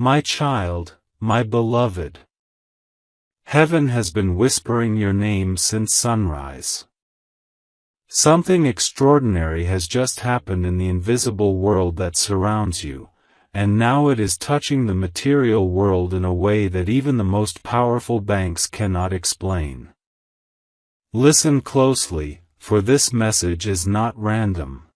My child, my beloved. Heaven has been whispering your name since sunrise. Something extraordinary has just happened in the invisible world that surrounds you, and now it is touching the material world in a way that even the most powerful banks cannot explain. Listen closely, for this message is not random.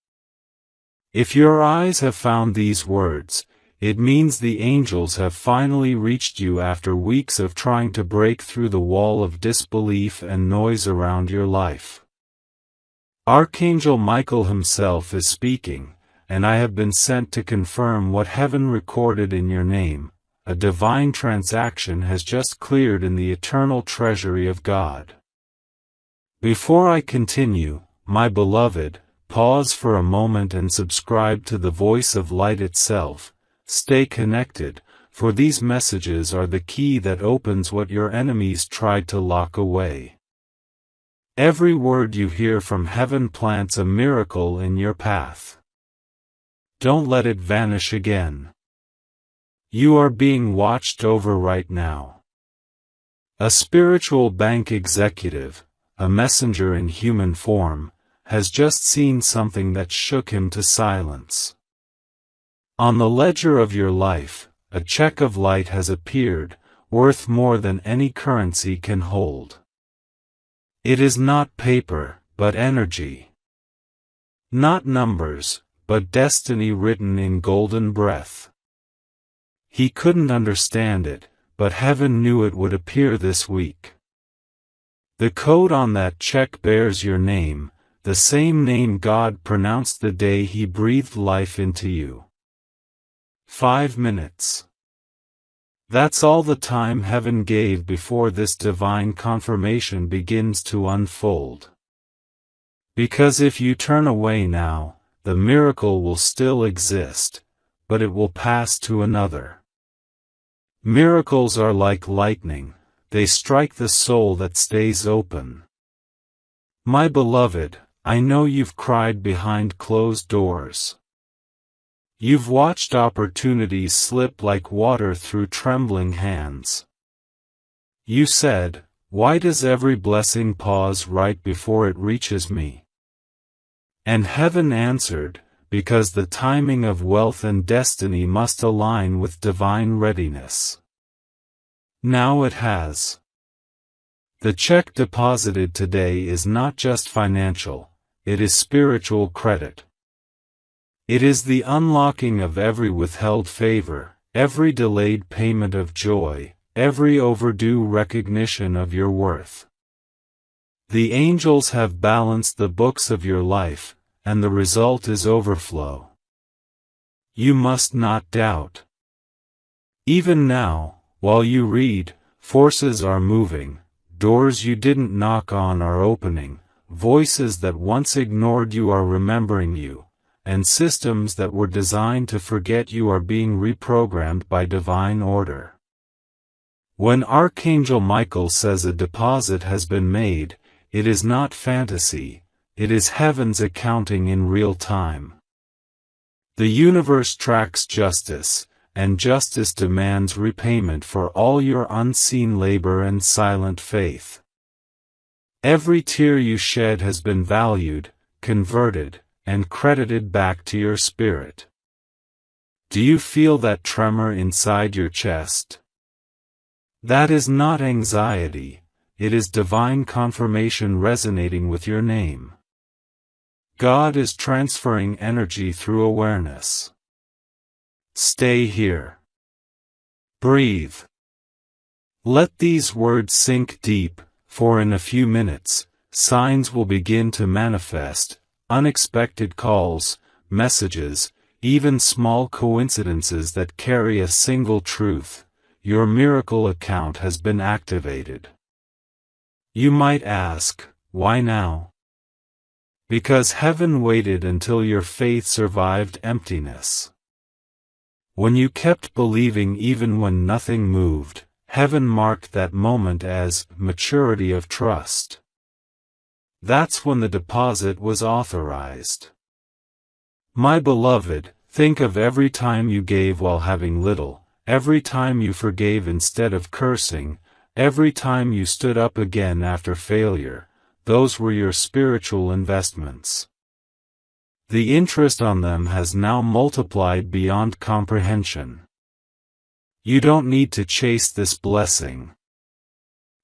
If your eyes have found these words, it means the angels have finally reached you after weeks of trying to break through the wall of disbelief and noise around your life. Archangel Michael himself is speaking, and I have been sent to confirm what heaven recorded in your name. A divine transaction has just cleared in the eternal treasury of God. Before I continue, my beloved, pause for a moment and subscribe to the voice of light itself. Stay connected, for these messages are the key that opens what your enemies tried to lock away. Every word you hear from heaven plants a miracle in your path. Don't let it vanish again. You are being watched over right now. A spiritual bank executive, a messenger in human form, has just seen something that shook him to silence. On the ledger of your life, a check of light has appeared, worth more than any currency can hold. It is not paper, but energy. Not numbers, but destiny written in golden breath. He couldn't understand it, but heaven knew it would appear this week. The code on that check bears your name, the same name God pronounced the day He breathed life into you. 5 minutes. That's all the time heaven gave before this divine confirmation begins to unfold. Because if you turn away now, the miracle will still exist, but it will pass to another. Miracles are like lightning, they strike the soul that stays open. My beloved, I know you've cried behind closed doors. You've watched opportunities slip like water through trembling hands. You said, "Why does every blessing pause right before it reaches me?" And heaven answered, because the timing of wealth and destiny must align with divine readiness. Now it has. The check deposited today is not just financial, it is spiritual credit. It is the unlocking of every withheld favor, every delayed payment of joy, every overdue recognition of your worth. The angels have balanced the books of your life, and the result is overflow. You must not doubt. Even now, while you read, forces are moving, doors you didn't knock on are opening, voices that once ignored you are remembering you, and systems that were designed to forget you are being reprogrammed by divine order. When Archangel Michael says a deposit has been made, it is not fantasy, it is heaven's accounting in real time. The universe tracks justice, and justice demands repayment for all your unseen labor and silent faith. Every tear you shed has been valued, converted, and credited back to your spirit. Do you feel that tremor inside your chest? That is not anxiety, it is divine confirmation resonating with your name. God is transferring energy through awareness. Stay here. Breathe. Let these words sink deep, for in a few minutes, signs will begin to manifest. Unexpected calls, messages, even small coincidences that carry a single truth. Your miracle account has been activated. You might ask, why now? Because heaven waited until your faith survived emptiness. When you kept believing even when nothing moved, heaven marked that moment as maturity of trust. That's when the deposit was authorized. My beloved, think of every time you gave while having little, every time you forgave instead of cursing, every time you stood up again after failure, those were your spiritual investments. The interest on them has now multiplied beyond comprehension. You don't need to chase this blessing.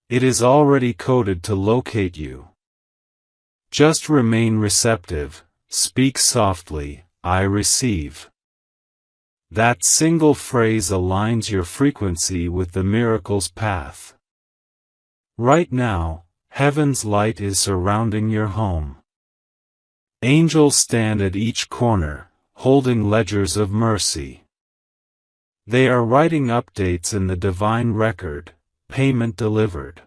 It is already coded to locate you. Just remain receptive, speak softly, "I receive." That single phrase aligns your frequency with the miracle's path. Right now, heaven's light is surrounding your home. Angels stand at each corner, holding ledgers of mercy. They are writing updates in the divine record, payment delivered.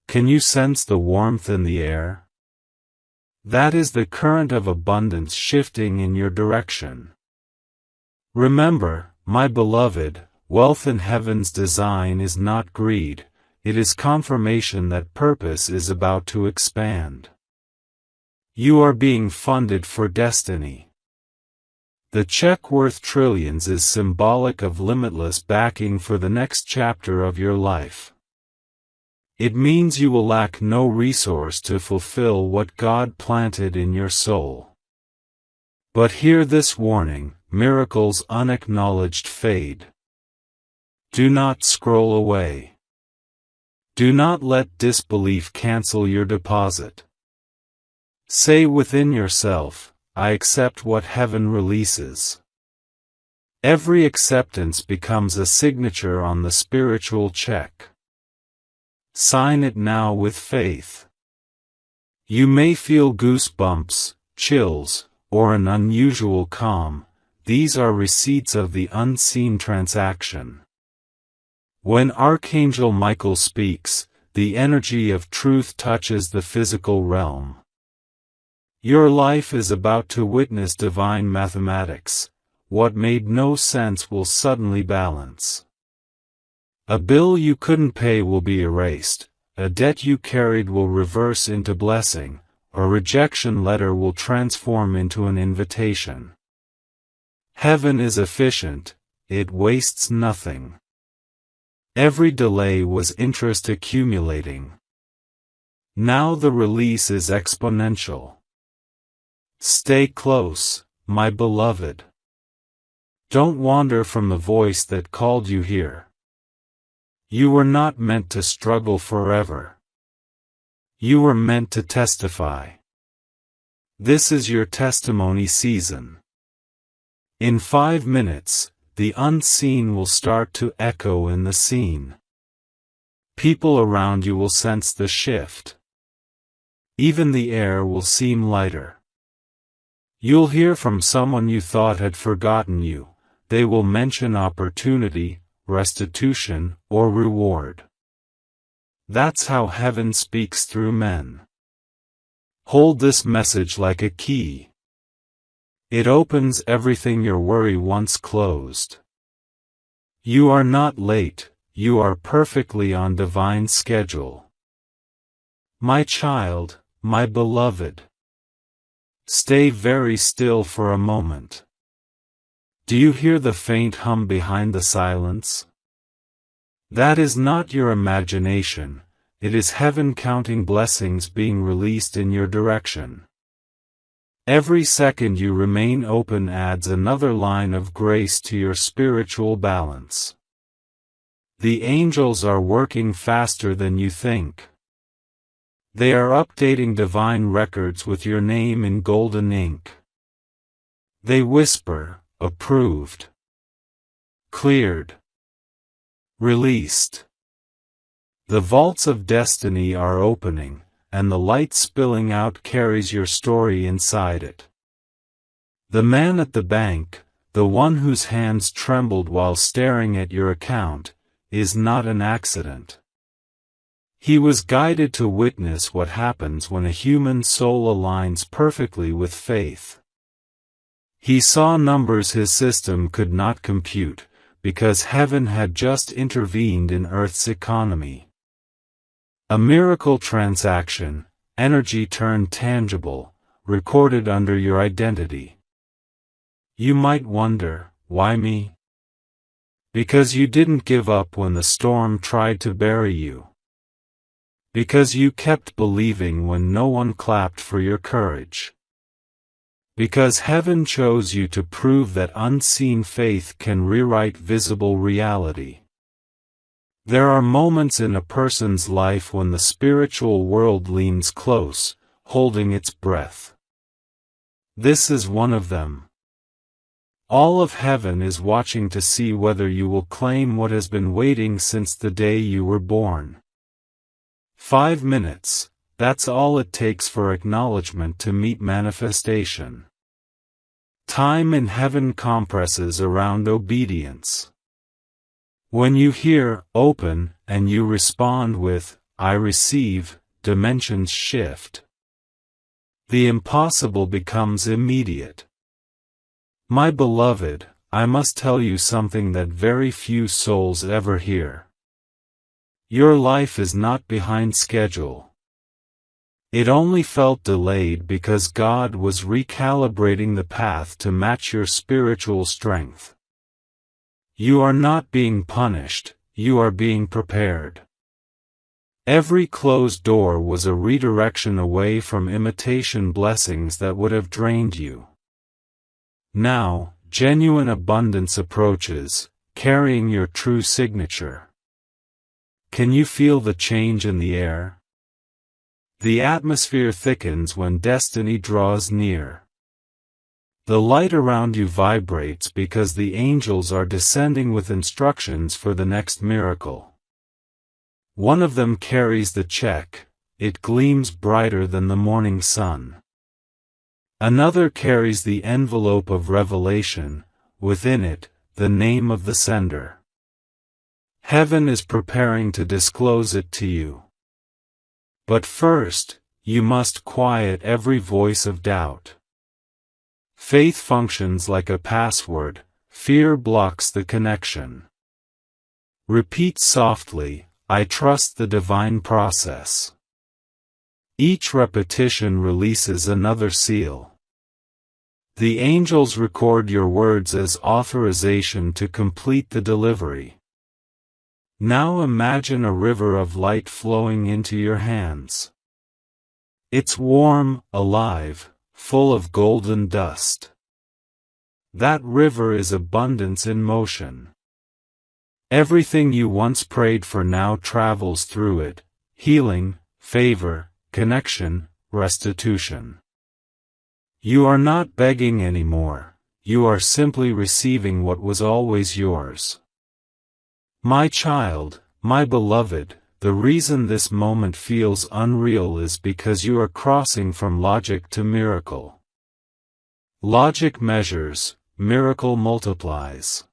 Can you sense the warmth in the air? That is the current of abundance shifting in your direction. Remember, my beloved, wealth in heaven's design is not greed, it is confirmation that purpose is about to expand. You are being funded for destiny. The check worth trillions is symbolic of limitless backing for the next chapter of your life. It means you will lack no resource to fulfill what God planted in your soul. But hear this warning: miracles unacknowledged fade. Do not scroll away. Do not let disbelief cancel your deposit. Say within yourself, "I accept what heaven releases." Every acceptance becomes a signature on the spiritual check. Sign it now with faith. You may feel goosebumps, chills, or an unusual calm. These are receipts of the unseen transaction. When Archangel Michael speaks, the energy of truth touches the physical realm. Your life is about to witness divine mathematics. What made no sense will suddenly balance. A bill you couldn't pay will be erased, a debt you carried will reverse into blessing, a rejection letter will transform into an invitation. Heaven is efficient, it wastes nothing. Every delay was interest accumulating. Now the release is exponential. Stay close, my beloved. Don't wander from the voice that called you here. You were not meant to struggle forever. You were meant to testify. This is your testimony season. In 5 minutes, the unseen will start to echo in the seen. People around you will sense the shift. Even the air will seem lighter. You'll hear from someone you thought had forgotten you. They will mention opportunity, restitution, or reward. That's how heaven speaks through men. Hold this message like a key. It opens everything your worry once closed. You are not late, you are perfectly on divine schedule. My child, my beloved. Stay very still for a moment. Do you hear the faint hum behind the silence? That is not your imagination, it is heaven counting blessings being released in your direction. Every second you remain open adds another line of grace to your spiritual balance. The angels are working faster than you think. They are updating divine records with your name in golden ink. They whisper, approved, cleared, released. The vaults of destiny are opening, and the light spilling out carries your story inside it. The man at the bank, the one whose hands trembled while staring at your account, is not an accident. He was guided to witness what happens when a human soul aligns perfectly with faith. He saw numbers his system could not compute, because heaven had just intervened in Earth's economy. A miracle transaction, energy turned tangible, recorded under your identity. You might wonder, why me? Because you didn't give up when the storm tried to bury you. Because you kept believing when no one clapped for your courage. Because heaven chose you to prove that unseen faith can rewrite visible reality. There are moments in a person's life when the spiritual world leans close, holding its breath. This is one of them. All of heaven is watching to see whether you will claim what has been waiting since the day you were born. 5 minutes, that's all it takes for acknowledgement to meet manifestation. Time in heaven compresses around obedience. When you hear, open, and you respond with, I receive, dimensions shift. The impossible becomes immediate. My beloved, I must tell you something that very few souls ever hear. Your life is not behind schedule. It only felt delayed because God was recalibrating the path to match your spiritual strength. You are not being punished, you are being prepared. Every closed door was a redirection away from imitation blessings that would have drained you. Now, genuine abundance approaches, carrying your true signature. Can you feel the change in the air? The atmosphere thickens when destiny draws near. The light around you vibrates because the angels are descending with instructions for the next miracle. One of them carries the check, it gleams brighter than the morning sun. Another carries the envelope of revelation, within it, the name of the sender. Heaven is preparing to disclose it to you. But first, you must quiet every voice of doubt. Faith functions like a password, fear blocks the connection. Repeat softly, I trust the divine process. Each repetition releases another seal. The angels record your words as authorization to complete the delivery. Now imagine a river of light flowing into your hands. It's warm, alive, full of golden dust. That river is abundance in motion. Everything you once prayed for now travels through it: healing, favor, connection, restitution. You are not begging anymore, you are simply receiving what was always yours. My child, my beloved, the reason this moment feels unreal is because you are crossing from logic to miracle. Logic measures, miracle multiplies.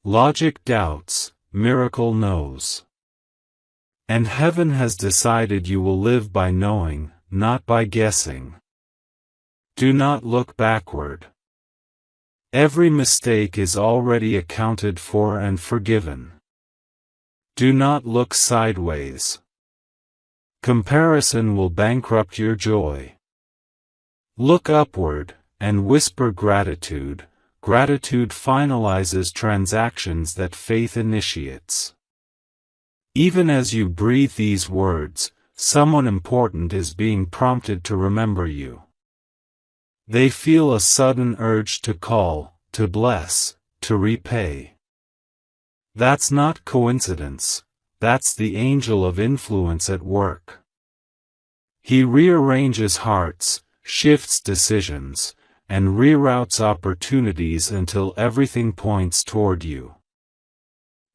Logic doubts, miracle knows. And heaven has decided you will live by knowing, not by guessing. Do not look backward. Every mistake is already accounted for and forgiven. Do not look sideways. Comparison will bankrupt your joy. Look upward, and whisper gratitude. Gratitude finalizes transactions that faith initiates. Even as you breathe these words, someone important is being prompted to remember you. They feel a sudden urge to call, to bless, to repay. That's not coincidence, that's the angel of influence at work. He rearranges hearts, shifts decisions, and reroutes opportunities until everything points toward you.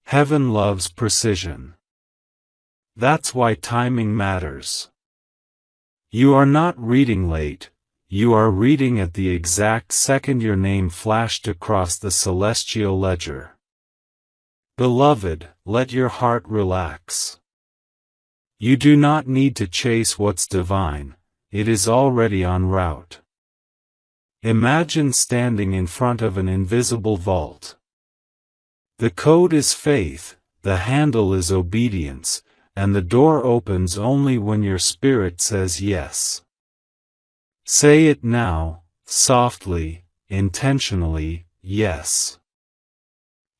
Heaven loves precision. That's why timing matters. You are not reading late. You are reading at the exact second your name flashed across the celestial ledger. Beloved, let your heart relax. You do not need to chase what's divine, it is already en route. Imagine standing in front of an invisible vault. The code is faith, the handle is obedience, and the door opens only when your spirit says yes. Say it now, softly, intentionally, yes.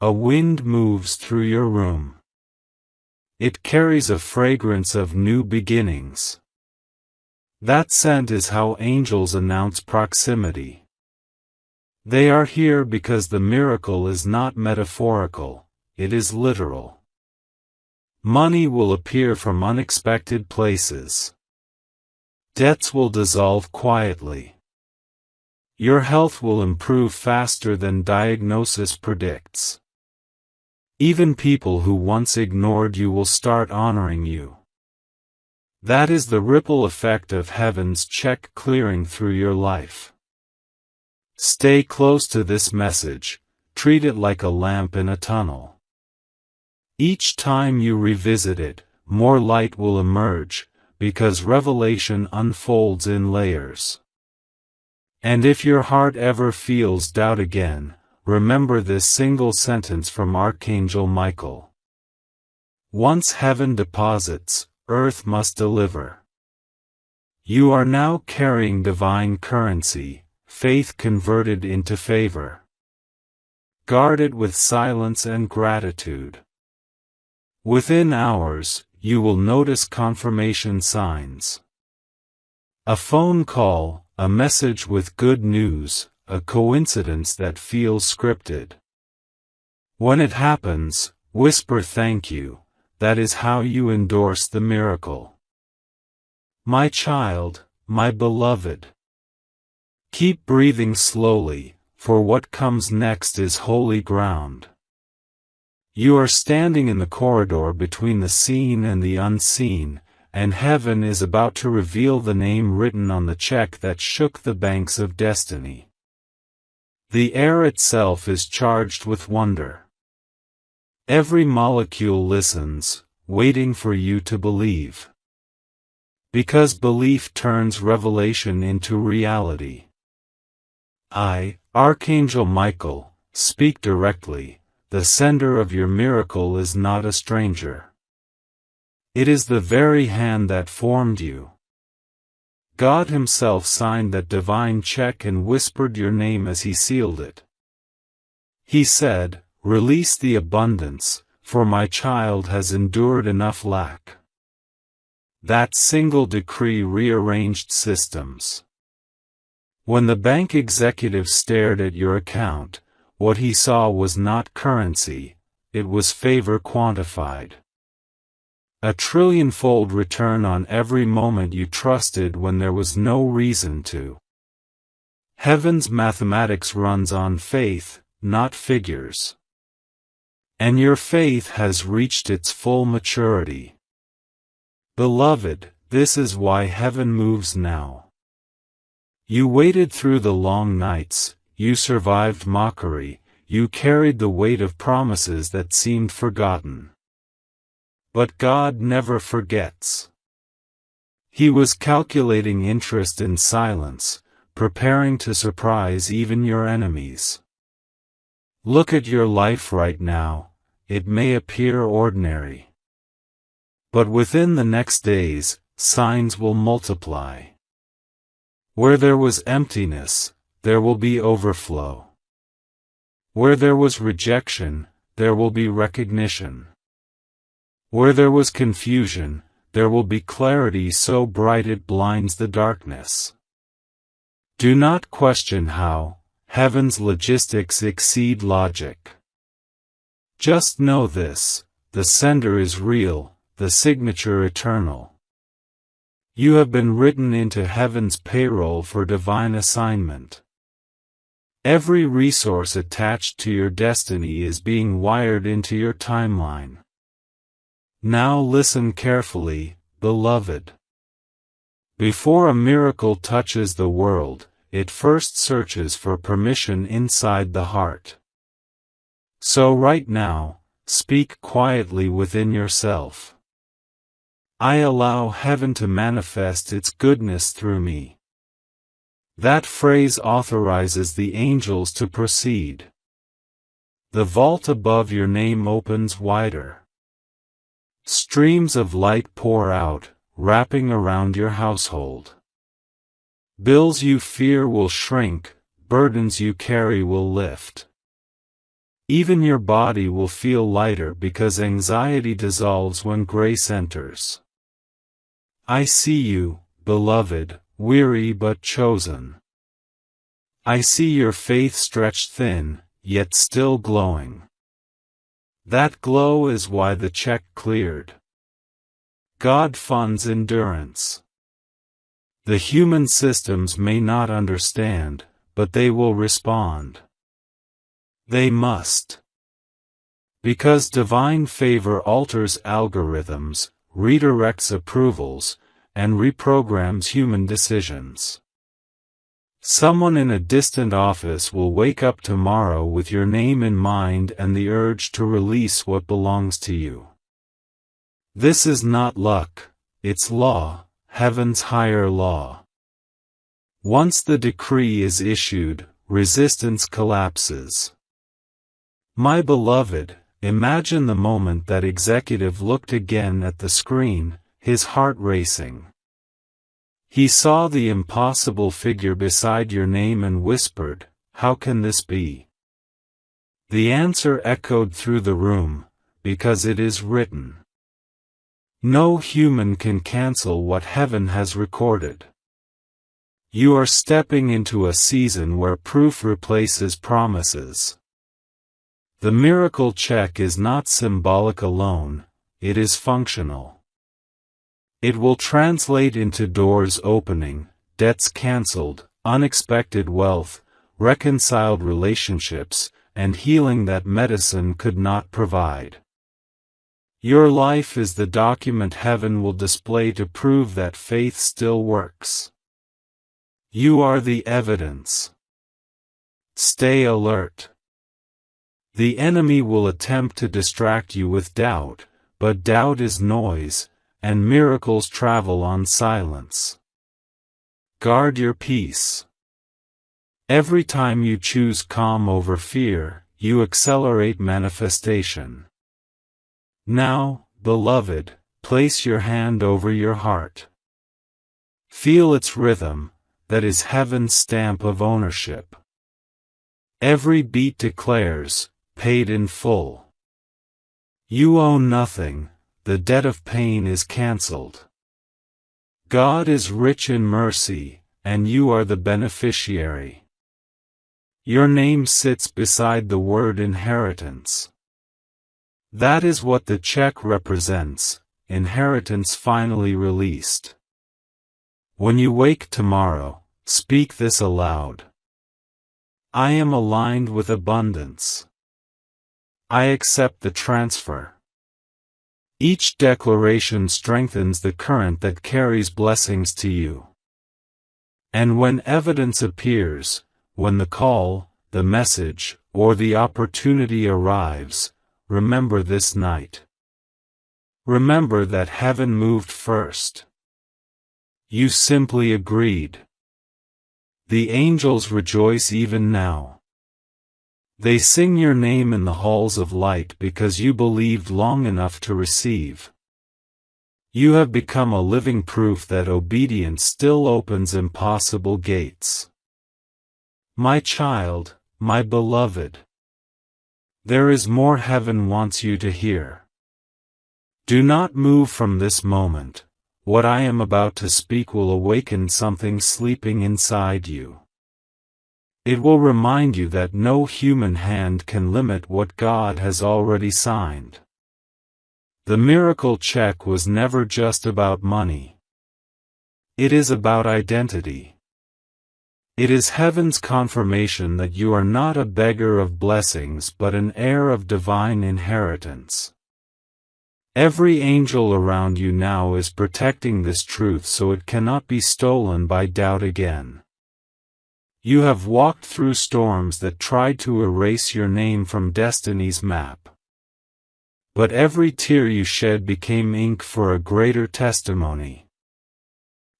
A wind moves through your room. It carries a fragrance of new beginnings. That scent is how angels announce proximity. They are here because the miracle is not metaphorical, it is literal. Money will appear from unexpected places. Debts will dissolve quietly. Your health will improve faster than diagnosis predicts. Even people who once ignored you will start honoring you. That is the ripple effect of heaven's check clearing through your life. Stay close to this message, treat it like a lamp in a tunnel. Each time you revisit it, more light will emerge, because revelation unfolds in layers. And if your heart ever feels doubt again, remember this single sentence from Archangel Michael. Once heaven deposits, earth must deliver. You are now carrying divine currency, faith converted into favor. Guard it with silence and gratitude. Within hours, you will notice confirmation signs. A phone call, a message with good news, a coincidence that feels scripted. When it happens, whisper thank you, that is how you endorse the miracle. My child, my beloved. Keep breathing slowly, for what comes next is holy ground. You are standing in the corridor between the seen and the unseen, and heaven is about to reveal the name written on the check that shook the banks of destiny. The air itself is charged with wonder. Every molecule listens, waiting for you to believe. Because belief turns revelation into reality. I, Archangel Michael, speak directly. The sender of your miracle is not a stranger. It is the very hand that formed you. God Himself signed that divine check and whispered your name as He sealed it. He said, "Release the abundance, for my child has endured enough lack." That single decree rearranged systems. When the bank executive stared at your account, what he saw was not currency, it was favor quantified. A trillion-fold return on every moment you trusted when there was no reason to. Heaven's mathematics runs on faith, not figures. And your faith has reached its full maturity. Beloved, this is why heaven moves now. You waited through the long nights, you survived mockery, you carried the weight of promises that seemed forgotten. But God never forgets. He was calculating interest in silence, preparing to surprise even your enemies. Look at your life right now, it may appear ordinary. But within the next days, signs will multiply. Where there was emptiness, there will be overflow. Where there was rejection, there will be recognition. Where there was confusion, there will be clarity so bright it blinds the darkness. Do not question how, heaven's logistics exceed logic. Just know this, the sender is real, the signature eternal. You have been written into heaven's payroll for divine assignment. Every resource attached to your destiny is being wired into your timeline. Now listen carefully, beloved. Before a miracle touches the world, it first searches for permission inside the heart. So right now, speak quietly within yourself. I allow heaven to manifest its goodness through me. That phrase authorizes the angels to proceed. The vault above your name opens wider. Streams of light pour out, wrapping around your household. Bills you fear will shrink, burdens you carry will lift. Even your body will feel lighter because anxiety dissolves when grace enters. I see you, beloved, weary but chosen. I see your faith stretched thin, yet still glowing. That glow is why the check cleared. God funds endurance. The human systems may not understand, but they will respond. They must. Because divine favor alters algorithms, redirects approvals, and reprograms human decisions. Someone in a distant office will wake up tomorrow with your name in mind and the urge to release what belongs to you. This is not luck, it's law, heaven's higher law. Once the decree is issued, resistance collapses. My beloved, imagine the moment that executive looked again at the screen, his heart racing. He saw the impossible figure beside your name and whispered, "How can this be?" The answer echoed through the room, "Because it is written." No human can cancel what heaven has recorded. You are stepping into a season where proof replaces promises. The miracle check is not symbolic alone, it is functional. It will translate into doors opening, debts canceled, unexpected wealth, reconciled relationships, and healing that medicine could not provide. Your life is the document heaven will display to prove that faith still works. You are the evidence. Stay alert. The enemy will attempt to distract you with doubt, but doubt is noise, and miracles travel on silence. Guard your peace. Every time you choose calm over fear, you accelerate manifestation. Now, beloved, place your hand over your heart. Feel its rhythm, that is heaven's stamp of ownership. Every beat declares, paid in full. You owe nothing, the debt of pain is cancelled. God is rich in mercy, and you are the beneficiary. Your name sits beside the word inheritance. That is what the check represents, inheritance finally released. When you wake tomorrow, speak this aloud. I am aligned with abundance. I accept the transfer. Each declaration strengthens the current that carries blessings to you. And when evidence appears, when the call, the message, or the opportunity arrives, remember this night. Remember that heaven moved first. You simply agreed. The angels rejoice even now. They sing your name in the halls of light because you believed long enough to receive. You have become a living proof that obedience still opens impossible gates. My child, my beloved. There is more heaven wants you to hear. Do not move from this moment. What I am about to speak will awaken something sleeping inside you. It will remind you that no human hand can limit what God has already signed. The miracle check was never just about money. It is about identity. It is heaven's confirmation that you are not a beggar of blessings but an heir of divine inheritance. Every angel around you now is protecting this truth so it cannot be stolen by doubt again. You have walked through storms that tried to erase your name from destiny's map. But every tear you shed became ink for a greater testimony.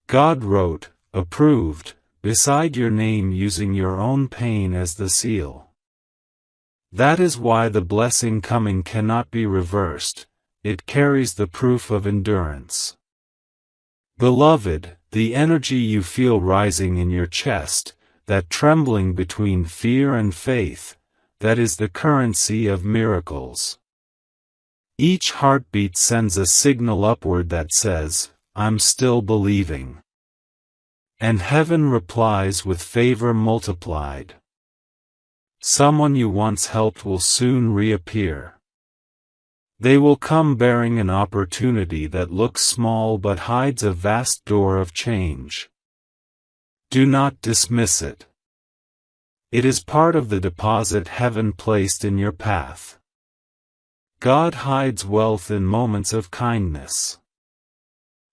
God wrote, approved, beside your name using your own pain as the seal. That is why the blessing coming cannot be reversed, it carries the proof of endurance. Beloved, the energy you feel rising in your chest, that trembling between fear and faith, that is the currency of miracles. Each heartbeat sends a signal upward that says, "I'm still believing." And heaven replies with favor multiplied. Someone you once helped will soon reappear. They will come bearing an opportunity that looks small but hides a vast door of change. Do not dismiss it. It is part of the deposit heaven placed in your path. God hides wealth in moments of kindness.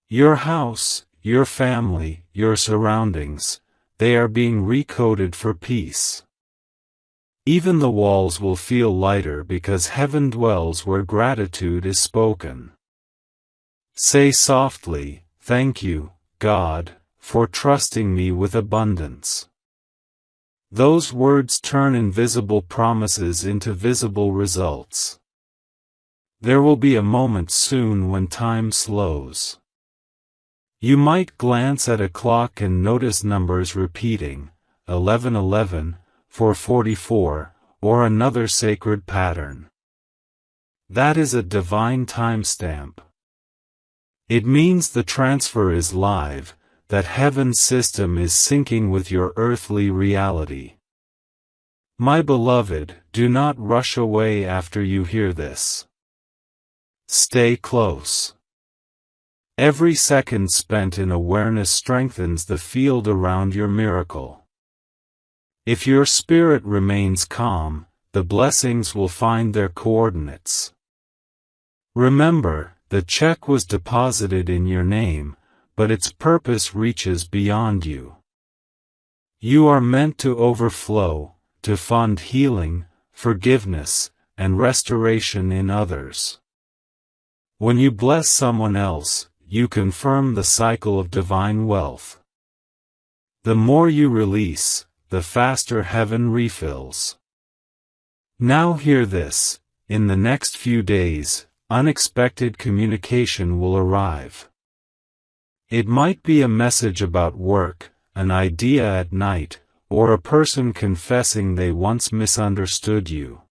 Your house, your family, your surroundings, they are being recoded for peace. Even the walls will feel lighter because heaven dwells where gratitude is spoken. Say softly, "Thank you, God, for trusting me with abundance." Those words turn invisible promises into visible results. There will be a moment soon when time slows. You might glance at a clock and notice numbers repeating, 1111, 444, or another sacred pattern. That is a divine timestamp. It means the transfer is live, that heaven's system is syncing with your earthly reality. My beloved, do not rush away after you hear this. Stay close. Every second spent in awareness strengthens the field around your miracle. If your spirit remains calm, the blessings will find their coordinates. Remember, the check was deposited in your name, but its purpose reaches beyond you. You are meant to overflow, to fund healing, forgiveness, and restoration in others. When you bless someone else, you confirm the cycle of divine wealth. The more you release, the faster heaven refills. Now hear this, in the next few days, unexpected communication will arrive. It might be a message about work, an idea at night, or a person confessing they once misunderstood you.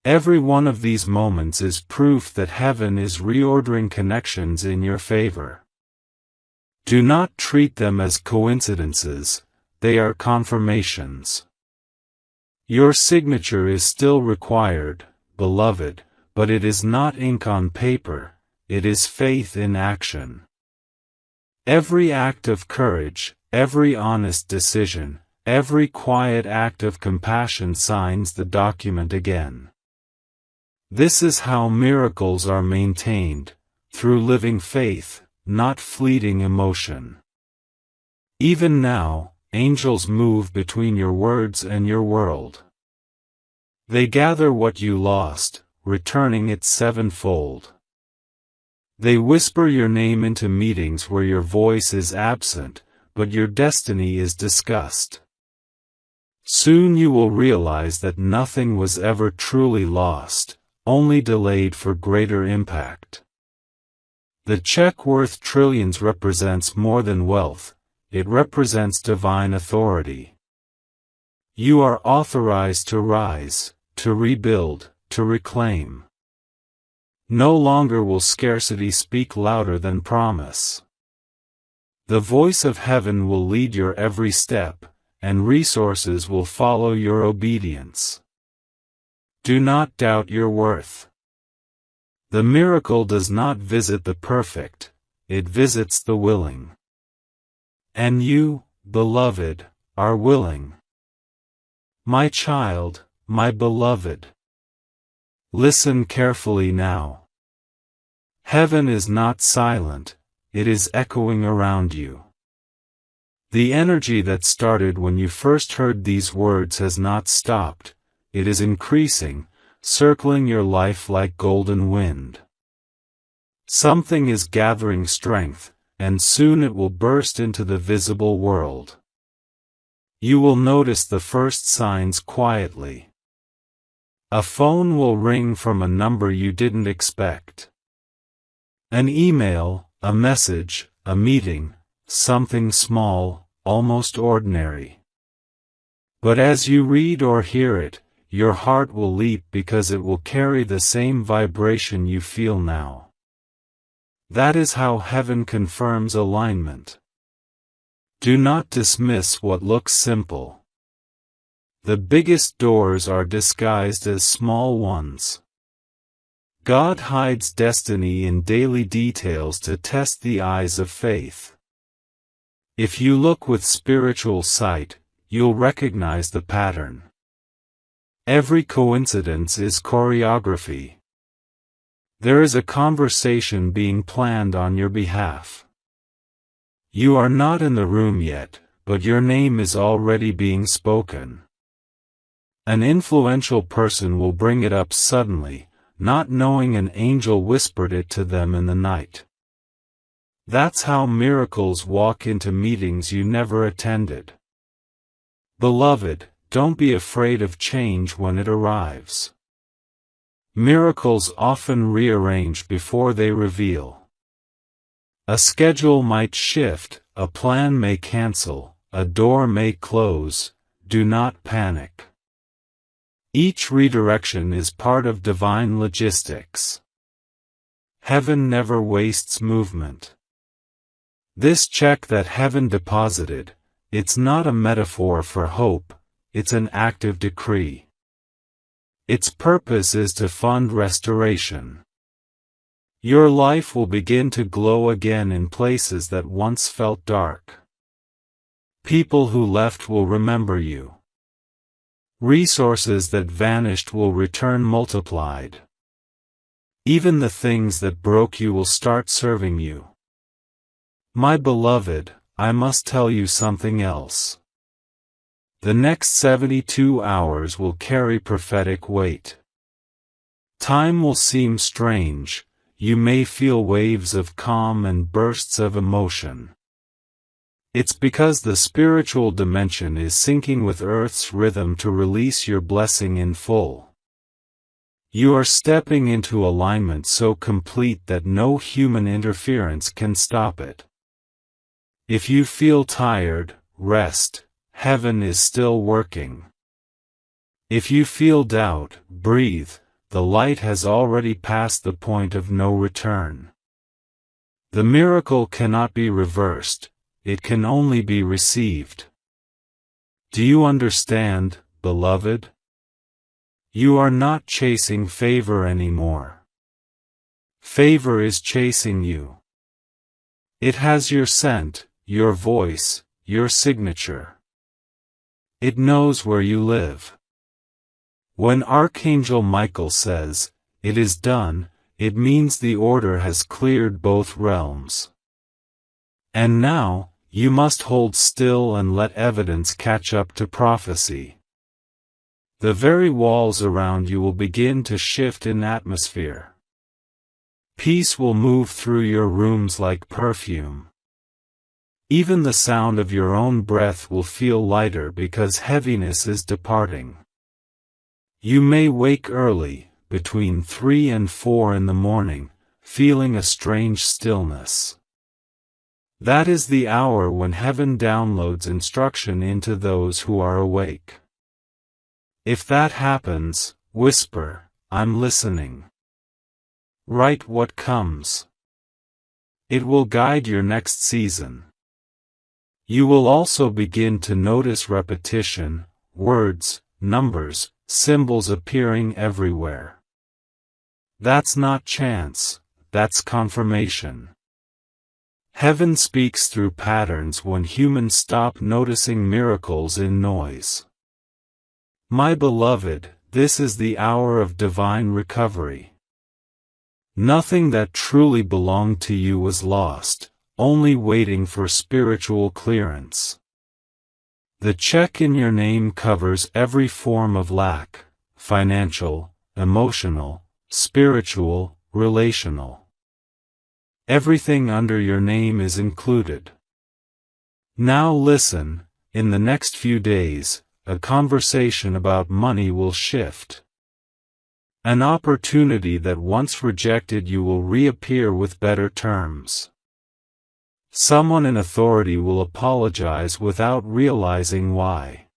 Every one of these moments is proof that heaven is reordering connections in your favor. Do not treat them as coincidences, they are confirmations. Your signature is still required, beloved, but it is not ink on paper, it is faith in action. Every act of courage, every honest decision, every quiet act of compassion signs the document again. This is how miracles are maintained, through living faith, not fleeting emotion. Even now, angels move between your words and your world. They gather what you lost, returning it sevenfold. They whisper your name into meetings where your voice is absent, but your destiny is discussed. Soon you will realize that nothing was ever truly lost, only delayed for greater impact. The check worth trillions represents more than wealth, it represents divine authority. You are authorized to rise, to rebuild, to reclaim. No longer will scarcity speak louder than promise. The voice of heaven will lead your every step, and resources will follow your obedience. Do not doubt your worth. The miracle does not visit the perfect, it visits the willing. And you, beloved, are willing. My child, my beloved. Listen carefully now. Heaven is not silent, it is echoing around you. The energy that started when you first heard these words has not stopped, it is increasing, circling your life like golden wind. Something is gathering strength, and soon it will burst into the visible world. You will notice the first signs quietly. A phone will ring from a number you didn't expect. An email, a message, a meeting, something small, almost ordinary. But as you read or hear it, your heart will leap because it will carry the same vibration you feel now. That is how heaven confirms alignment. Do not dismiss what looks simple. The biggest doors are disguised as small ones. God hides destiny in daily details to test the eyes of faith. If you look with spiritual sight, you'll recognize the pattern. Every coincidence is choreography. There is a conversation being planned on your behalf. You are not in the room yet, but your name is already being spoken. An influential person will bring it up suddenly, not knowing an angel whispered it to them in the night. That's how miracles walk into meetings you never attended. Beloved, don't be afraid of change when it arrives. Miracles often rearrange before they reveal. A schedule might shift, a plan may cancel, a door may close. Do not panic. Each redirection is part of divine logistics. Heaven never wastes movement. This check that heaven deposited, it's not a metaphor for hope, it's an active decree. Its purpose is to fund restoration. Your life will begin to glow again in places that once felt dark. People who left will remember you. Resources that vanished will return multiplied. Even the things that broke you will start serving you. My beloved, I must tell you something else. The next 72 hours will carry prophetic weight. Time will seem strange, you may feel waves of calm and bursts of emotion. It's because the spiritual dimension is syncing with Earth's rhythm to release your blessing in full. You are stepping into alignment so complete that no human interference can stop it. If you feel tired, rest, heaven is still working. If you feel doubt, breathe, the light has already passed the point of no return. The miracle cannot be reversed. It can only be received. Do you understand, beloved? You are not chasing favor anymore. Favor is chasing you. It has your scent, your voice, your signature. It knows where you live. When Archangel Michael says, "It is done," it means the order has cleared both realms. And now, you must hold still and let evidence catch up to prophecy. The very walls around you will begin to shift in atmosphere. Peace will move through your rooms like perfume. Even the sound of your own breath will feel lighter because heaviness is departing. You may wake early, between 3 and 4 in the morning, feeling a strange stillness. That is the hour when heaven downloads instruction into those who are awake. If that happens, whisper, "I'm listening." Write what comes. It will guide your next season. You will also begin to notice repetition, words, numbers, symbols appearing everywhere. That's not chance, that's confirmation. Heaven speaks through patterns when humans stop noticing miracles in noise. My beloved, this is the hour of divine recovery. Nothing that truly belonged to you was lost, only waiting for spiritual clearance. The check in your name covers every form of lack, financial, emotional, spiritual, relational. Everything under your name is included. Now listen, in the next few days, a conversation about money will shift. An opportunity that once rejected you will reappear with better terms. Someone in authority will apologize without realizing why.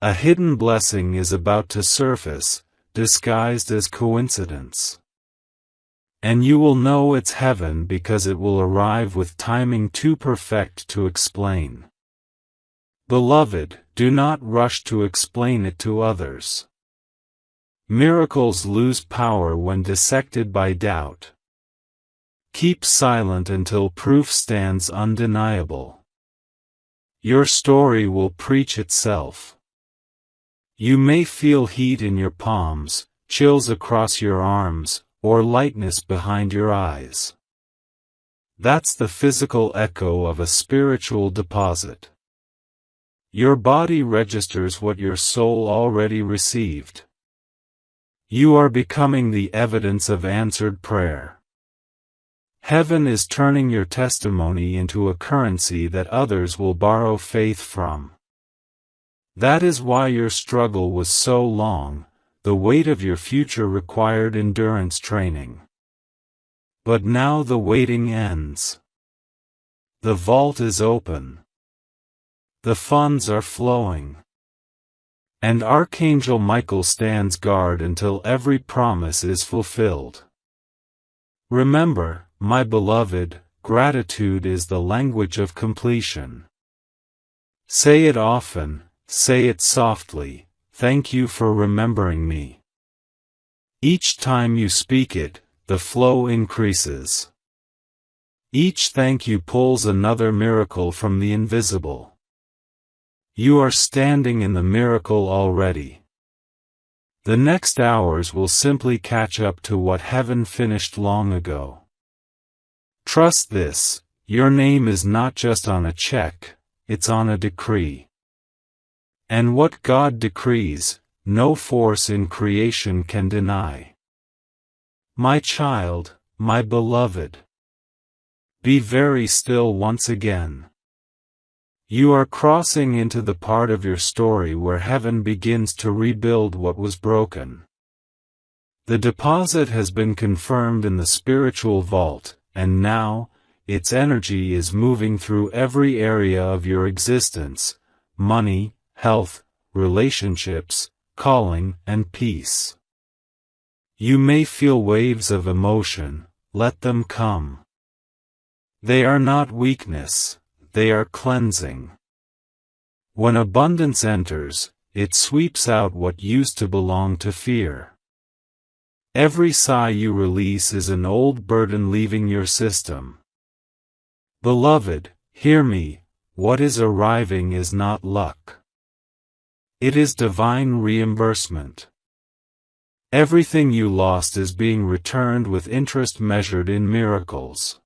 A hidden blessing is about to surface, disguised as coincidence. And you will know it's heaven because it will arrive with timing too perfect to explain. Beloved, do not rush to explain it to others. Miracles lose power when dissected by doubt. Keep silent until proof stands undeniable. Your story will preach itself. You may feel heat in your palms, chills across your arms, or lightness behind your eyes. That's the physical echo of a spiritual deposit. Your body registers what your soul already received. You are becoming the evidence of answered prayer. Heaven is turning your testimony into a currency that others will borrow faith from. That is why your struggle was so long. The weight of your future required endurance training. But now the waiting ends. The vault is open. The funds are flowing. And Archangel Michael stands guard until every promise is fulfilled. Remember, my beloved, gratitude is the language of completion. Say it often, say it softly. Thank you for remembering me. Each time you speak it, the flow increases. Each thank you pulls another miracle from the invisible. You are standing in the miracle already. The next hours will simply catch up to what heaven finished long ago. Trust this, your name is not just on a check, it's on a decree. And what God decrees, no force in creation can deny. My child, my beloved, be very still once again. You are crossing into the part of your story where heaven begins to rebuild what was broken. The deposit has been confirmed in the spiritual vault, and now, its energy is moving through every area of your existence: money, health, relationships, calling, and peace. You may feel waves of emotion, let them come. They are not weakness, they are cleansing. When abundance enters, it sweeps out what used to belong to fear. Every sigh you release is an old burden leaving your system. Beloved, hear me, what is arriving is not luck. It is divine reimbursement. Everything you lost is being returned with interest measured in miracles.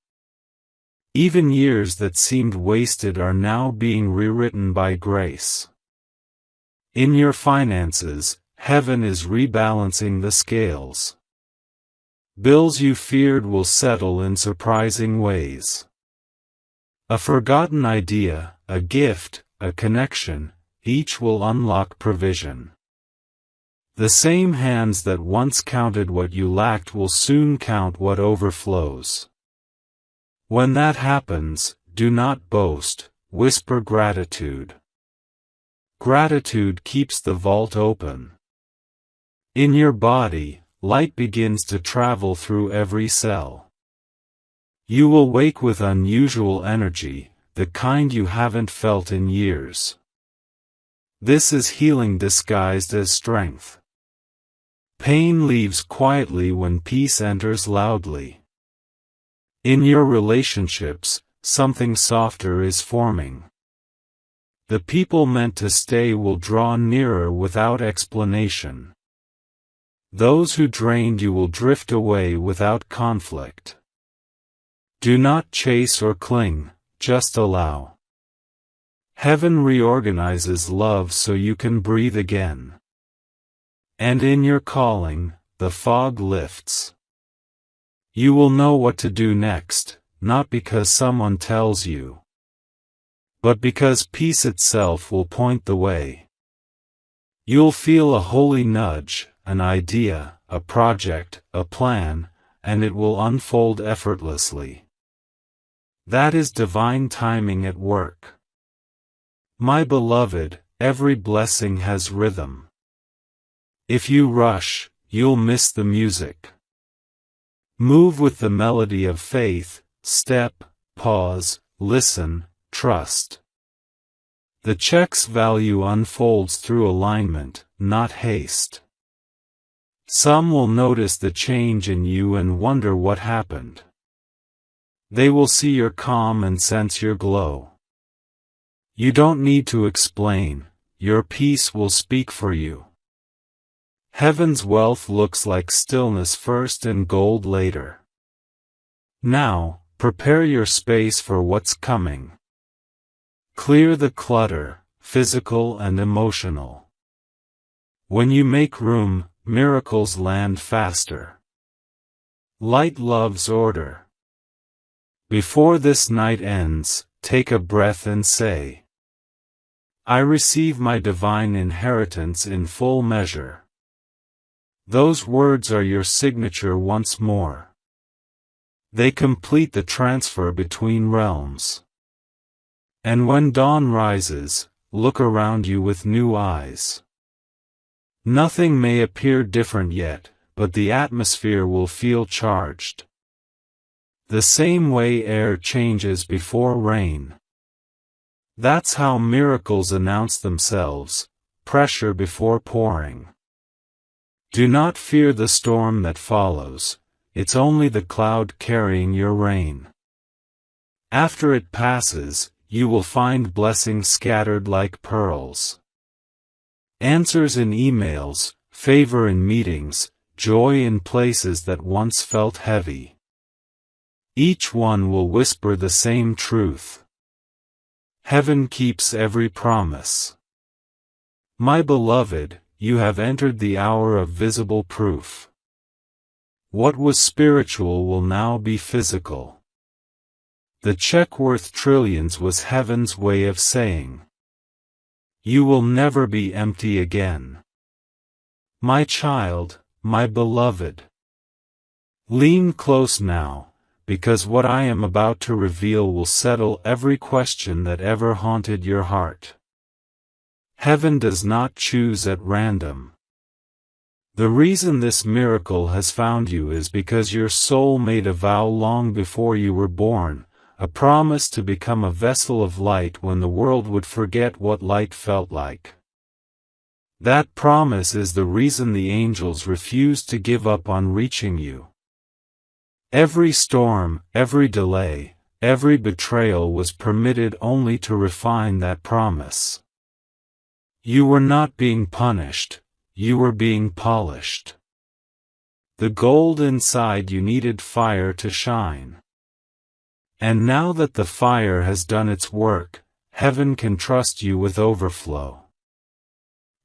Even years that seemed wasted are now being rewritten by grace. In your finances, heaven is rebalancing the scales. Bills you feared will settle in surprising ways. A forgotten idea, a gift, a connection, each will unlock provision. The same hands that once counted what you lacked will soon count what overflows. When that happens, do not boast, whisper gratitude. Gratitude keeps the vault open. In your body, light begins to travel through every cell. You will wake with unusual energy, the kind you haven't felt in years. This is healing disguised as strength. Pain leaves quietly when peace enters loudly. In your relationships, something softer is forming. The people meant to stay will draw nearer without explanation. Those who drained you will drift away without conflict. Do not chase or cling, just allow. Heaven reorganizes love so you can breathe again. And in your calling, the fog lifts. You will know what to do next, not because someone tells you, but because peace itself will point the way. You'll feel a holy nudge, an idea, a project, a plan, and it will unfold effortlessly. That is divine timing at work. My beloved, every blessing has rhythm. If you rush, you'll miss the music. Move with the melody of faith, step, pause, listen, trust. The check's value unfolds through alignment, not haste. Some will notice the change in you and wonder what happened. They will see your calm and sense your glow. You don't need to explain, your peace will speak for you. Heaven's wealth looks like stillness first and gold later. Now, prepare your space for what's coming. Clear the clutter, physical and emotional. When you make room, miracles land faster. Light loves order. Before this night ends, take a breath and say, I receive my divine inheritance in full measure. Those words are your signature once more. They complete the transfer between realms. And when dawn rises, look around you with new eyes. Nothing may appear different yet, but the atmosphere will feel charged. The same way air changes before rain. That's how miracles announce themselves, pressure before pouring. Do not fear the storm that follows, it's only the cloud carrying your rain. After it passes, you will find blessings scattered like pearls. Answers in emails, favor in meetings, joy in places that once felt heavy. Each one will whisper the same truth. Heaven keeps every promise. My beloved, you have entered the hour of visible proof. What was spiritual will now be physical. The check worth trillions was heaven's way of saying, you will never be empty again. My child, my beloved. Lean close now, because what I am about to reveal will settle every question that ever haunted your heart. Heaven does not choose at random. The reason this miracle has found you is because your soul made a vow long before you were born, a promise to become a vessel of light when the world would forget what light felt like. That promise is the reason the angels refused to give up on reaching you. Every storm, every delay, every betrayal was permitted only to refine that promise. You were not being punished, you were being polished. The gold inside you needed fire to shine. And now that the fire has done its work, heaven can trust you with overflow.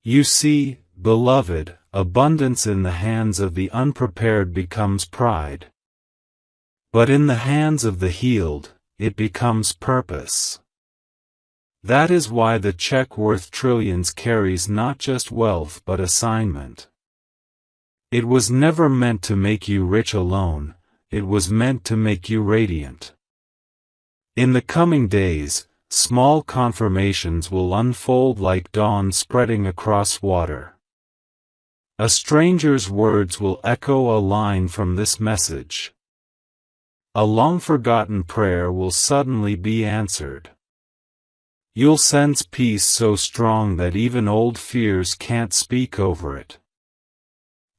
You see, beloved, abundance in the hands of the unprepared becomes pride. But in the hands of the healed, it becomes purpose. That is why the check worth trillions carries not just wealth but assignment. It was never meant to make you rich alone, it was meant to make you radiant. In the coming days, small confirmations will unfold like dawn spreading across water. A stranger's words will echo a line from this message. A long-forgotten prayer will suddenly be answered. You'll sense peace so strong that even old fears can't speak over it.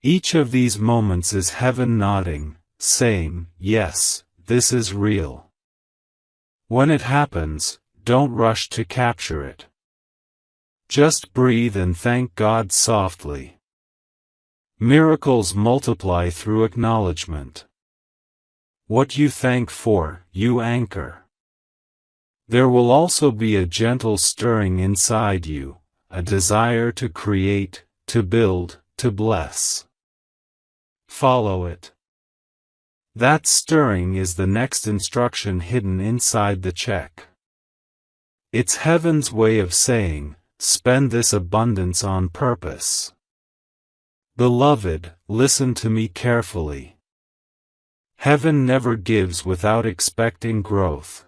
Each of these moments is heaven nodding, saying, yes, this is real. When it happens, don't rush to capture it. Just breathe and thank God softly. Miracles multiply through acknowledgement. What you thank for, you anchor. There will also be a gentle stirring inside you, a desire to create, to build, to bless. Follow it. That stirring is the next instruction hidden inside the check. It's heaven's way of saying, spend this abundance on purpose. Beloved, listen to me carefully. Heaven never gives without expecting growth.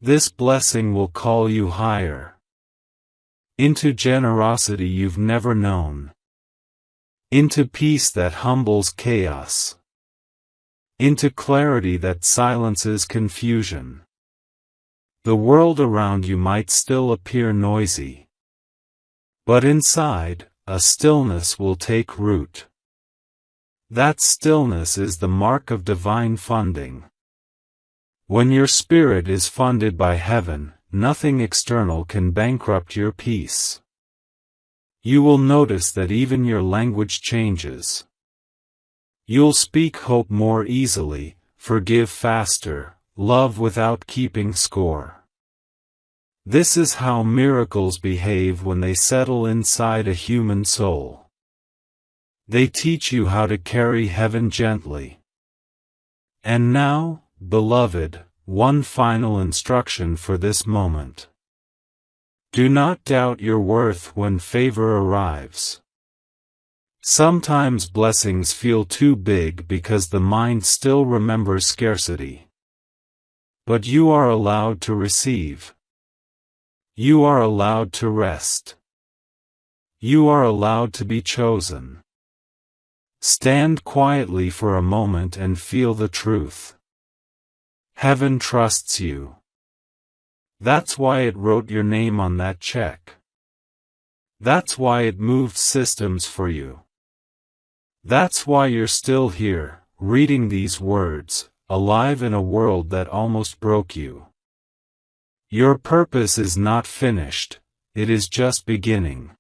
This blessing will call you higher. into generosity you've never known, into peace that humbles chaos, into clarity that silences confusion. The world around you might still appear noisy, but inside, a stillness will take root. That stillness is the mark of divine funding. When your spirit is funded by heaven, nothing external can bankrupt your peace. You will notice that even your language changes. You'll speak hope more easily, forgive faster, love without keeping score. This is how miracles behave when they settle inside a human soul. They teach you how to carry heaven gently. And now, beloved, one final instruction for this moment. Do not doubt your worth when favor arrives. Sometimes blessings feel too big because the mind still remembers scarcity. But you are allowed to receive. You are allowed to rest. You are allowed to be chosen. Stand quietly for a moment and feel the truth. Heaven trusts you. That's why it wrote your name on that check. That's why it moved systems for you. That's why you're still here, reading these words, alive in a world that almost broke you. Your purpose is not finished, it is just beginning.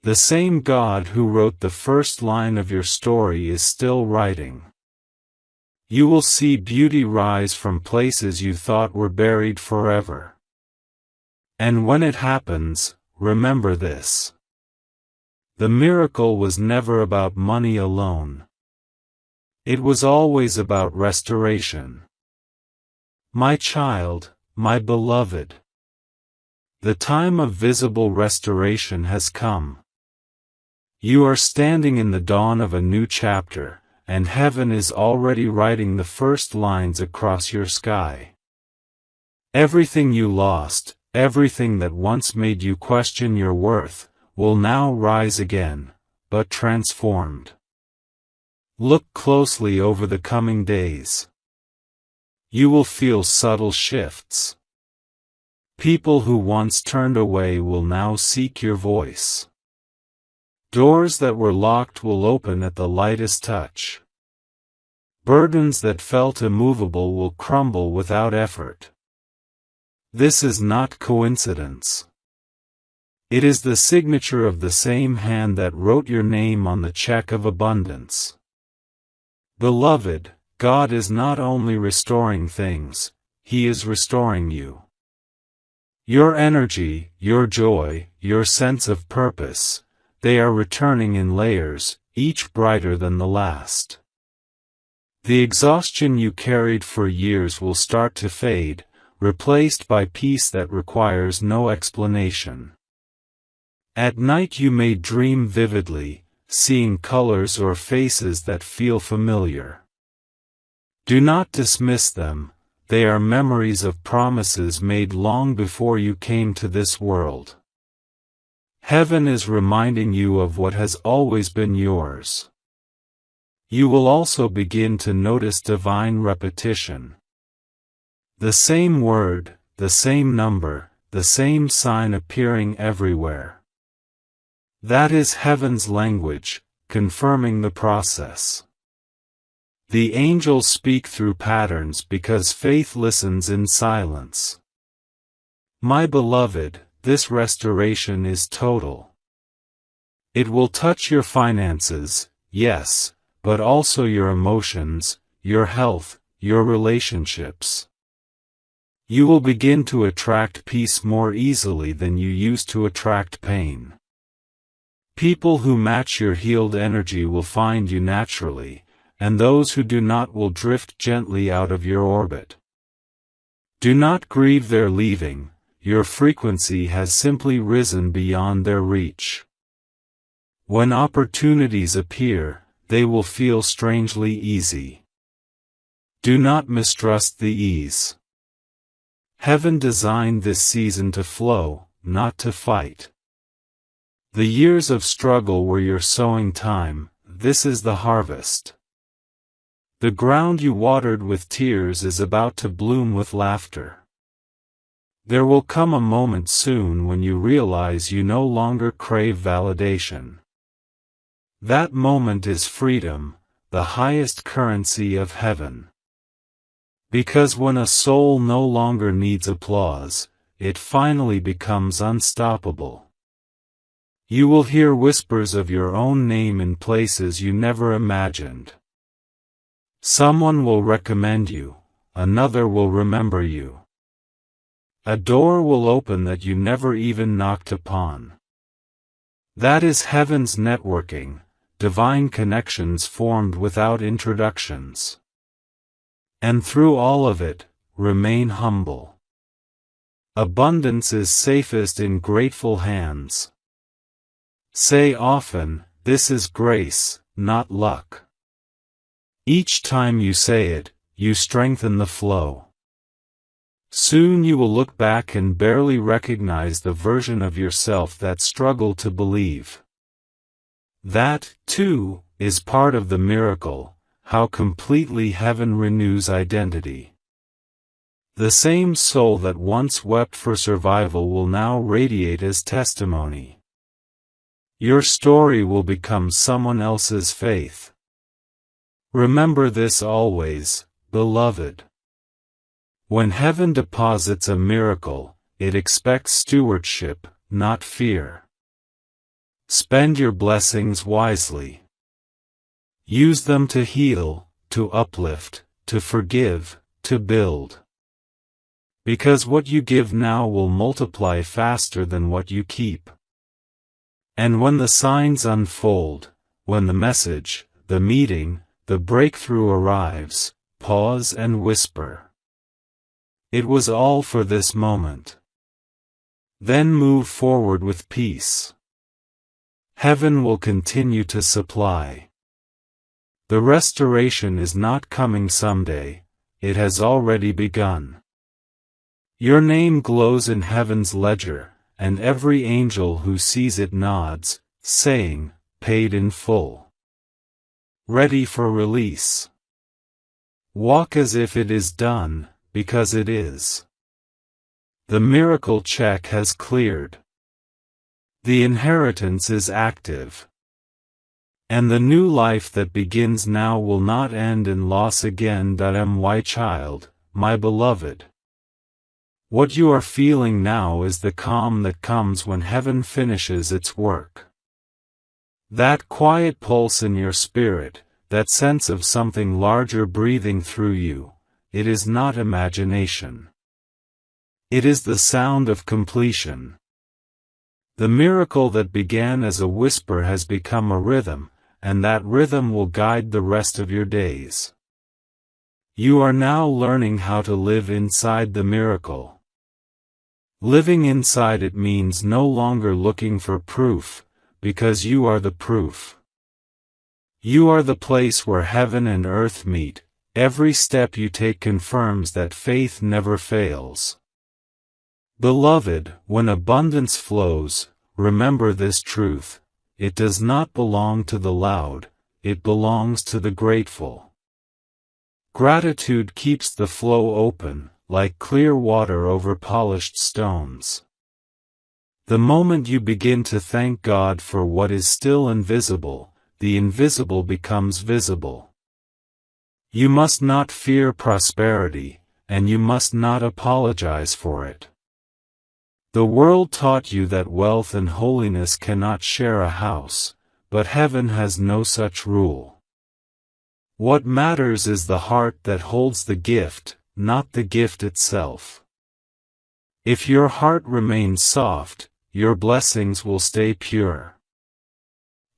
The same God who wrote the first line of your story is still writing. You will see beauty rise from places you thought were buried forever. And when it happens, remember this. The miracle was never about money alone. It was always about restoration. My child, my beloved. The time of visible restoration has come. You are standing in the dawn of a new chapter, and heaven is already writing the first lines across your sky. Everything you lost, everything that once made you question your worth, will now rise again, but transformed. Look closely over the coming days. You will feel subtle shifts. People who once turned away will now seek your voice. Doors that were locked will open at the lightest touch. Burdens that felt immovable will crumble without effort. This is not coincidence. It is the signature of the same hand that wrote your name on the check of abundance. Beloved, God is not only restoring things, He is restoring you. Your energy, your joy, your sense of purpose, they are returning in layers, each brighter than the last. The exhaustion you carried for years will start to fade, replaced by peace that requires no explanation. At night you may dream vividly, seeing colors or faces that feel familiar. Do not dismiss them, they are memories of promises made long before you came to this world. Heaven is reminding you of what has always been yours. You will also begin to notice divine repetition. The same word, the same number, the same sign appearing everywhere. That is heaven's language, confirming the process. The angels speak through patterns because faith listens in silence. My beloved, this restoration is total. It will touch your finances, yes, but also your emotions, your health, your relationships. You will begin to attract peace more easily than you used to attract pain. People who match your healed energy will find you naturally, and those who do not will drift gently out of your orbit. Do not grieve their leaving. Your frequency has simply risen beyond their reach. When opportunities appear, they will feel strangely easy. Do not mistrust the ease. Heaven designed this season to flow, not to fight. The years of struggle were your sowing time, this is the harvest. The ground you watered with tears is about to bloom with laughter. There will come a moment soon when you realize you no longer crave validation. That moment is freedom, the highest currency of heaven. Because when a soul no longer needs applause, it finally becomes unstoppable. You will hear whispers of your own name in places you never imagined. Someone will recommend you, another will remember you. A door will open that you never even knocked upon. That is heaven's networking, divine connections formed without introductions. And through all of it, remain humble. Abundance is safest in grateful hands. Say often, this is grace, not luck. Each time you say it, you strengthen the flow. Soon you will look back and barely recognize the version of yourself that struggled to believe. That, too, is part of the miracle, how completely heaven renews identity. The same soul that once wept for survival will now radiate as testimony. Your story will become someone else's faith. Remember this always, beloved. When heaven deposits a miracle, it expects stewardship, not fear. Spend your blessings wisely. Use them to heal, to uplift, to forgive, to build. Because what you give now will multiply faster than what you keep. And when the signs unfold, when the message, the meeting, the breakthrough arrives, pause and whisper. It was all for this moment. Then move forward with peace. Heaven will continue to supply. The restoration is not coming someday, it has already begun. Your name glows in heaven's ledger, and every angel who sees it nods, saying, paid in full. Ready for release. Walk as if it is done, because it is. The miracle check has cleared. The inheritance is active. And the new life that begins now will not end in loss again. My child, my beloved. What you are feeling now is the calm that comes when heaven finishes its work. That quiet pulse in your spirit, that sense of something larger breathing through you, it is not imagination. It is the sound of completion. The miracle that began as a whisper has become a rhythm, and that rhythm will guide the rest of your days. You are now learning how to live inside the miracle. Living inside it means no longer looking for proof, because you are the proof. You are the place where heaven and earth meet. Every step you take confirms that faith never fails. Beloved, when abundance flows, remember this truth: it does not belong to the loud, it belongs to the grateful. Gratitude keeps the flow open, like clear water over polished stones. The moment you begin to thank God for what is still invisible, the invisible becomes visible. You must not fear prosperity, and you must not apologize for it. The world taught you that wealth and holiness cannot share a house, but heaven has no such rule. What matters is the heart that holds the gift, not the gift itself. If your heart remains soft, your blessings will stay pure.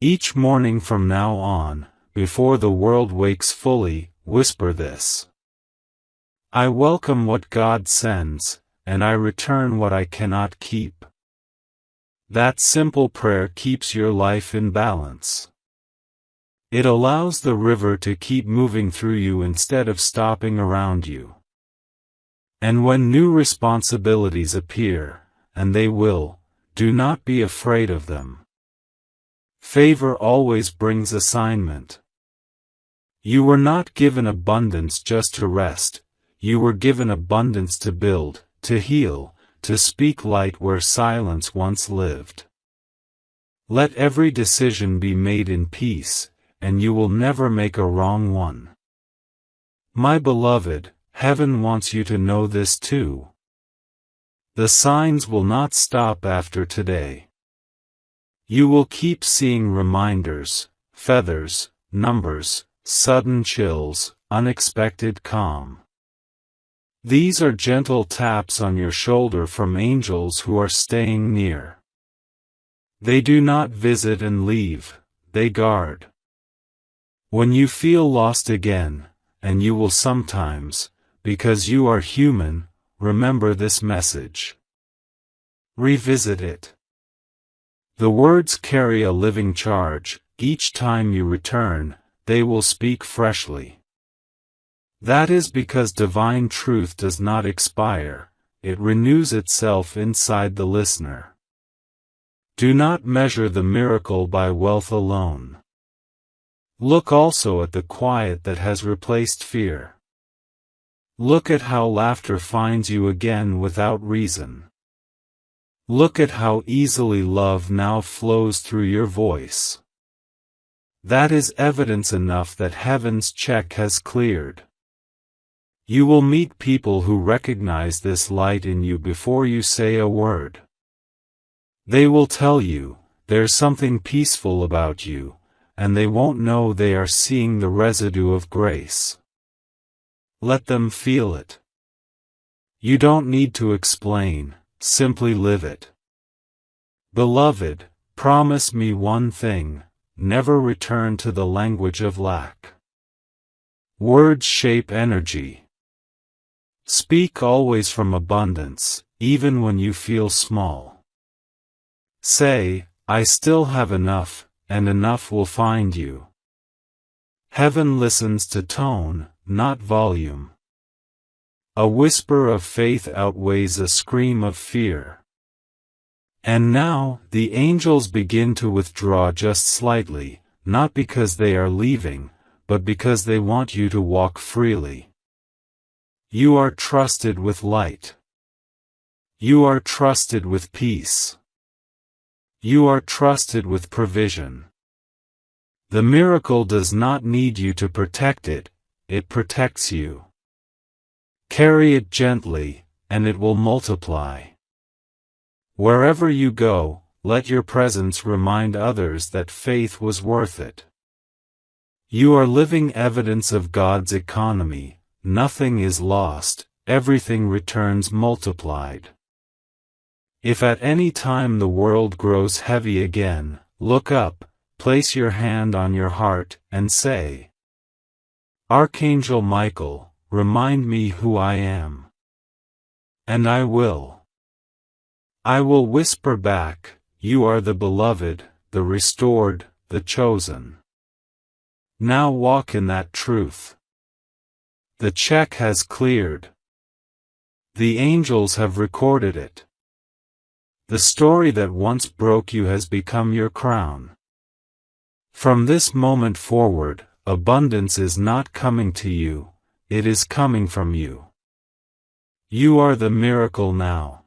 Each morning from now on, before the world wakes fully, whisper this: I welcome what God sends, and I return what I cannot keep. That simple prayer keeps your life in balance. It allows the river to keep moving through you instead of stopping around you. And when new responsibilities appear, and they will. Do not be afraid of them. Favor always brings assignment. You were not given abundance just to rest. You were given abundance to build, to heal, to speak light where silence once lived. Let every decision be made in peace, and you will never make a wrong one. My beloved, heaven wants you to know this too. The signs will not stop after today. You will keep seeing reminders, feathers, numbers, sudden chills, unexpected calm. These are gentle taps on your shoulder from angels who are staying near. They do not visit and leave, they guard. When you feel lost again, and you will sometimes, because you are human, remember this message. Revisit it. The words carry a living charge. Each time you return, they will speak freshly. That is because divine truth does not expire, it renews itself inside the listener. Do not measure the miracle by wealth alone. Look also at the quiet that has replaced fear. Look at how laughter finds you again without reason. Look at how easily love now flows through your voice. That is evidence enough that heaven's check has cleared. You will meet people who recognize this light in you before you say a word. They will tell you, there's something peaceful about you, and they won't know they are seeing the residue of grace. Let them feel it. You don't need to explain, simply live it. Beloved, promise me one thing. Never return to the language of lack. Words shape energy. Speak always from abundance, even when you feel small. Say, I still have enough, and enough will find you. Heaven listens to tone, not volume. A whisper of faith outweighs a scream of fear. And now, the angels begin to withdraw just slightly, not because they are leaving, but because they want you to walk freely. You are trusted with light. You are trusted with peace. You are trusted with provision. The miracle does not need you to protect it, it protects you. Carry it gently, and it will multiply. Wherever you go, let your presence remind others that faith was worth it. You are living evidence of God's economy. Nothing is lost, everything returns multiplied. If at any time the world grows heavy again, look up, place your hand on your heart, and say, Archangel Michael, remind me who I am. And I will. I will whisper back, you are the beloved, the restored, the chosen. Now walk in that truth. The check has cleared. The angels have recorded it. The story that once broke you has become your crown. From this moment forward, abundance is not coming to you, it is coming from you. You are the miracle now.